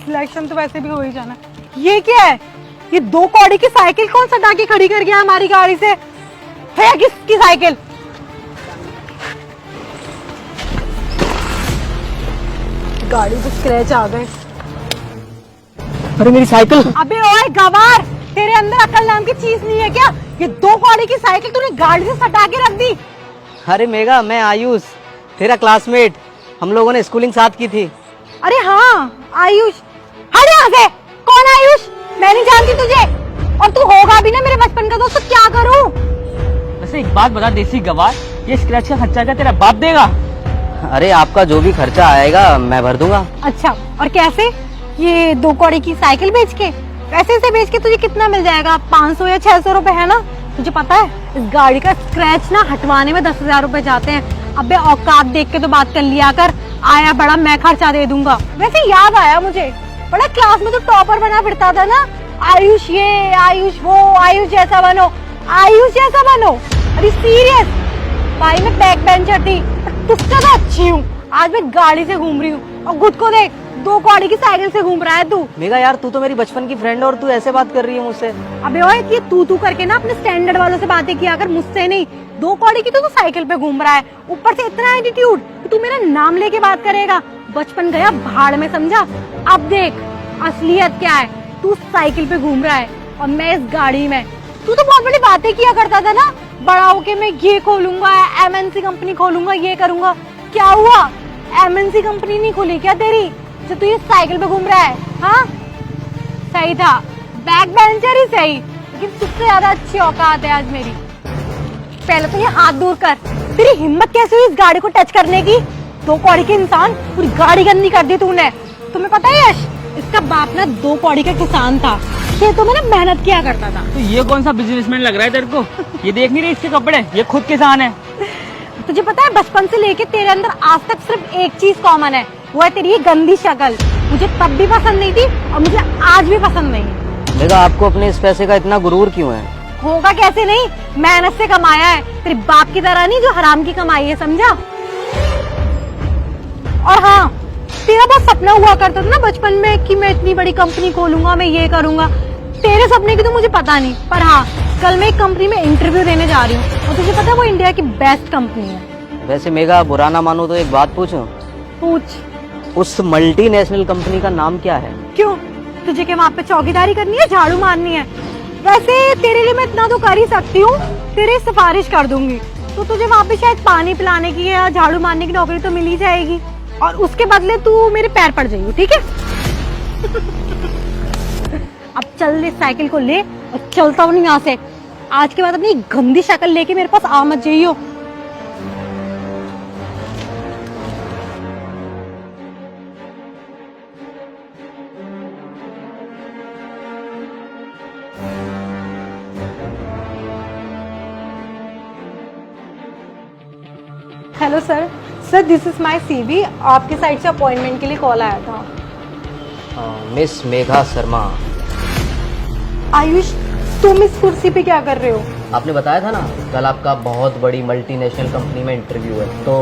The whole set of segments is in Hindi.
सिलेक्शन तो वैसे भी हो ही जाना। ये क्या है? ये 2 कौड़ी की साइकिल कौन सटा के खड़ी कर गया हमारी गाड़ी से? है किसकी साइकिल? गाड़ी पे स्क्रैच आ गए। अरे मेरी साइकिल! अबे ओए गवार, तेरे अंदर अकल नाम की चीज नहीं है क्या? ये 2 कौड़ी की साइकिल तूने गाड़ी से सटा के रख दी। अरे मेघा, मैं आयुष, तेरा क्लासमेट, हम लोगों ने स्कूलिंग साथ की थी। अरे हाँ आयुष। हट यहाँ से। कौन आयुष? मैं नहीं जानती तुझे, और तू होगा भी ना मेरे बचपन का दोस्त, तो क्या करूँ? वैसे एक बात बता देसी गवार, ये स्क्रैच का खर्चा क्या तेरा बाप देगा? अरे आपका जो भी खर्चा आएगा मैं भर दूंगा। अच्छा, और कैसे? ये 2 कौड़ी की साइकिल बेच के? पैसे से बेच के तुझे कितना मिल जाएगा? 500 या 600 रुपए है ना? तुझे पता है इस गाड़ी का स्क्रैच ना हटवाने में 10,000 रुपए जाते हैं। अबे औकात देख के तो बात कर लिया कर, आया बड़ा मैं खर्चा दे दूंगा। वैसे याद आया मुझे, बड़ा क्लास में तो टॉपर बना फिरता था ना, आयुष ये आयुष वो, आयुष जैसा बनो, आयुष जैसा बनो। अरे सीरियस भाई, मैं बैक बेंचर थी, तुझसे तो अच्छी हूँ। आज मैं गाड़ी से घूम रही हूँ और खुद को देख, 2 कौड़ी की साइकिल से घूम रहा है तू। मेघा यार, तू तो मेरी बचपन की फ्रेंड है और तू ऐसे बात कर रही है मुझसे। अबे ओए, ये तू करके ना अपने स्टैंडर्ड वालों से बातें किया कर, मुझसे नहीं। 2 कौड़ी की तो तू साइकिल पे घूम रहा है, ऊपर से इतना एटीट्यूड कि तू मेरा नाम लेके बात करेगा। बचपन गया भाड़ में, समझा? अब देख असलियत क्या है। तू साइकिल पे घूम रहा है और मैं इस गाड़ी में। तू तो बहुत बड़ी बातें किया करता था ना, बड़ा होके मैं ये खोलूंगा, एमएनसी कंपनी खोलूंगा, ये करूंगा। क्या हुआ? एमएनसी कंपनी नहीं खुली क्या तेरी, जो तू ये साइकिल पे घूम रहा है? हाँ सही था, बैक बेंचर ही सही, लेकिन तुझसे ज्यादा अच्छी औकात है आज मेरी। पहले तो ये हाथ दूर कर। तेरी हिम्मत कैसे हुई इस गाड़ी को टच करने की? 2 कौड़ी के इंसान, पूरी गाड़ी गंदी कर दी तूने। तुम्हें पता है यश, इसका बाप ना 2 कौड़ी का किसान था, खेतों में ना मेहनत किया करता था। तो ये कौन सा बिजनेसमैन लग रहा है तेरे को? ये देख नहीं रही इसके कपड़े, ये खुद किसान है। तुझे पता है बचपन से लेके तेरे अंदर आज तक सिर्फ एक चीज कॉमन है, वो है तेरी ये गंदी शक्ल। मुझे तब भी पसंद नहीं थी और मुझे आज भी पसंद नहीं है। मेघा, आपको अपने इस पैसे का इतना गुरूर क्यों है? होगा कैसे नहीं, मेहनत से कमाया है, तेरे बाप की तरह नहीं जो हराम की कमाई है, समझा? और हाँ, तेरा बहुत सपना हुआ करता था ना बचपन में कि मैं इतनी बड़ी कंपनी खोलूंगा, मैं ये करूंगा। तेरे सपने की तो मुझे पता नहीं, पर हाँ कल मैं एक कंपनी में इंटरव्यू देने जा रही हूँ और तुझे पता है वो इंडिया की बेस्ट कंपनी है। वैसे मेघा, बुरा ना मानो तो एक बात पूछूं? पूछ। उस मल्टीनेशनल कंपनी का नाम क्या है? क्यों, तुझे क्या वहाँ पे चौकीदारी करनी है, झाड़ू मारनी है? वैसे तेरे लिए मैं इतना तो कर ही सकती हूँ, तेरी सिफारिश कर दूंगी, तो तुझे वहाँ पे शायद पानी पिलाने की या झाड़ू मारने की नौकरी तो मिल ही जाएगी, और उसके बदले तू मेरे पैर पड़ जाइयो, ठीक है? अब चल ले साइकिल को ले और चलता हूँ यहाँ से। आज के बाद अपनी गंदी शक्ल लेके मेरे पास आ मत जाइयो। Hello sir, this is my CV. आपके साइड से अपॉइंटमेंट के लिए कॉल आया था। मिस मेघा शर्मा। आयुष, तुम इस कुर्सी पे क्या कर रहे हो? आपने बताया था ना कल आपका बहुत बड़ी मल्टीनेशनल कंपनी में इंटरव्यू है, तो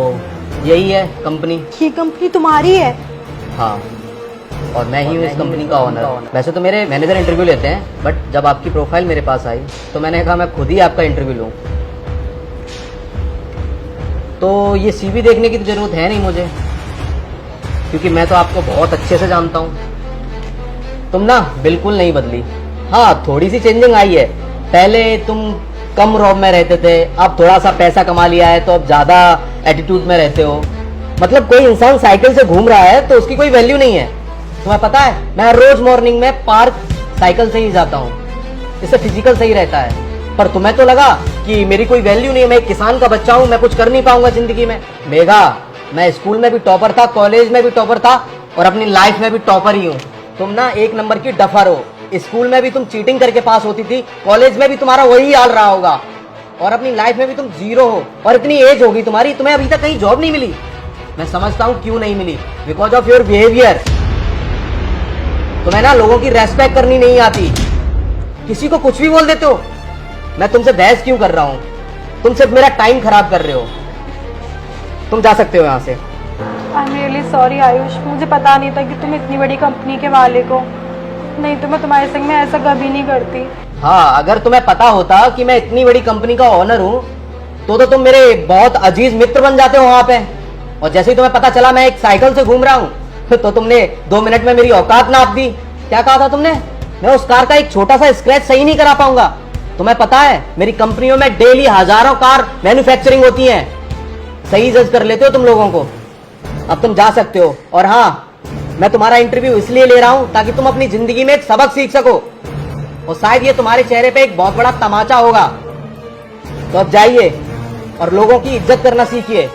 यही है कंपनी। ये कंपनी तुम्हारी है? हाँ, और मैं ही हूँ इस कंपनी का ऑनर। वैसे तो मेरे मैनेजर इंटरव्यू लेते हैं, बट जब आपकी प्रोफाइल मेरे पास आई तो मैंने कहा मैं खुद ही आपका इंटरव्यू लूँ। तो ये सीवी देखने की तो जरूरत है नहीं मुझे, क्योंकि मैं तो आपको बहुत अच्छे से जानता हूँ। तुम ना बिल्कुल नहीं बदली। हाँ, थोड़ी सी चेंजिंग आई है। पहले तुम कम रॉब में रहते थे, अब थोड़ा सा पैसा कमा लिया है तो अब ज्यादा एटीट्यूड में रहते हो। मतलब कोई इंसान साइकिल से घूम रहा है तो उसकी कोई वैल्यू नहीं है। तुम्हें पता है, मैं रोज मॉर्निंग में पार्क साइकिल से ही जाता हूँ, इससे फिजिकल सही रहता है। पर तुम्हें तो लगा कि मेरी कोई वैल्यू नहीं है, मैं एक किसान का बच्चा हूँ, मैं कुछ कर नहीं पाऊंगा जिंदगी में। मेघा, मैं स्कूल में भी टॉपर था, कॉलेज में भी टॉपर था और अपनी लाइफ में भी टॉपर ही हूँ। तुम ना 1 नंबर की डफर हो। स्कूल में भी तुम चीटिंग करके पास होती थी, कॉलेज में भी तुम्हारा वही हाल रहा होगा, और अपनी लाइफ में भी तुम 0 हो। और इतनी एज होगी तुम्हारी, तुम्हें अभी तक कहीं जॉब नहीं मिली। मैं समझता हूँ क्यों नहीं मिली, बिकॉज ऑफ योर बिहेवियर। तुम्हें ना लोगों की रेस्पेक्ट करनी नहीं आती, किसी को कुछ भी बोल देते हो। मैं तुमसे बहस क्यों कर रहा हूं? तुम सिर्फ मेरा टाइम खराब कर रहे हो। तुम जा सकते हो यहां से। I am really sorry Ayush, मुझे पता नहीं था कि तुम इतनी बड़ी कंपनी के मालिक हो, नहीं तो मैं तुम्हारे संग में ऐसा कभी नहीं करती। हाँ, अगर तुम्हें पता होता कि मैं इतनी बड़ी कंपनी का ओनर हूँ तो तुम मेरे बहुत अजीज मित्र बन जाते हो वहां पे। और जैसे ही तुम्हें पता चला मैं एक साइकिल से घूम रहा हूँ तो तुमने 2 मिनट में मेरी औकात नाप दी। क्या कहा था तुमने? मैं उस कार का एक छोटा सा स्क्रैच सही नहीं करा पाऊंगा। तुम्हें पता है मेरी कंपनियों में डेली हजारों कार मैन्युफैक्चरिंग होती है। सही जज कर लेते हो तुम लोगों को। अब तुम जा सकते हो। और हाँ, मैं तुम्हारा इंटरव्यू इसलिए ले रहा हूं ताकि तुम अपनी जिंदगी में एक सबक सीख सको, और शायद ये तुम्हारे चेहरे पे एक बहुत बड़ा तमाचा होगा। तो अब जाइए और लोगों की इज्जत करना सीखिए।